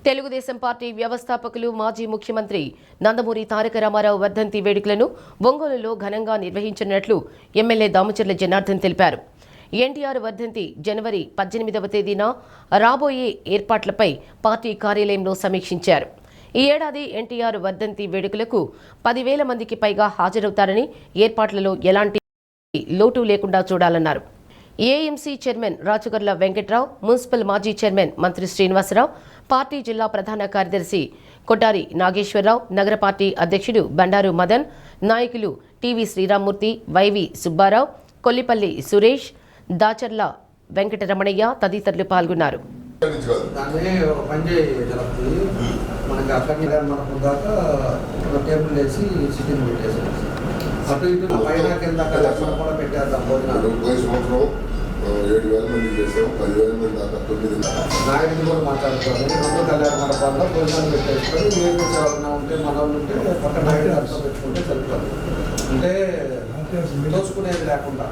Telugu Desam party వ్యవస్థాపకులు మాజీ ముఖ్యమంత్రి నందమూరి తారక రామారావు వర్ధంతి వేడుకలను ఒంగోలులో ఘనంగా నిర్వహించినట్లు ఎమ్మెల్యే దామచర్ల జనార్దన్ తెలిపారు. ఎన్టీఆర్ వర్ధంతి జనవరి 18వ తేదీన రాబోయే ఏర్పాట్లపై పార్టీ కార్యాలయంలో సమీక్షించారు. ఈ ఏడాది ఎన్టీఆర్ వర్ధంతి వేడుకలకు 10,000 మందికి పైగా హాజరవుతారని, ఏర్పాట్లలో ఎలాంటి లోటు లేకుండా చూడాలన్నారు. AMC chairman Rachagarla Venkatrao, municipal మాజీ చైర్మన్ మంత్రి శ్రీనివాసరావు, పార్టీ జిల్లా ప్రధాన కార్యదర్శి కొట్టారి నాగేశ్వరరావు, నగర పార్టీ అధ్యక్షుడు బండారు మదన్, నాయకులు టీవీ శ్రీరామ్మూర్తి, వైవి సుబ్బారావు, కొల్లిపల్లి సురేష్, దాచర్ల వెంకటరమణయ్య తదితరులు పాల్గొన్నారు. అటు ఇటు పైన కింద కూడా పెట్టేద్దాం. 7,000 మంది చేసాం, 10,000 మంది దాకా 9 నాయకులు కూడా మాట్లాడుకోవాలి. 2 కళ్యాణ మండపాల్లో భోజనాలు పెట్టేసుకొని ఏం సేవన ఉంటే మనం ఉంటే పక్క నాయకులు అర్థం పెట్టుకుంటే సరిపోతుంది. అంటే దోచుకునేది లేకుండా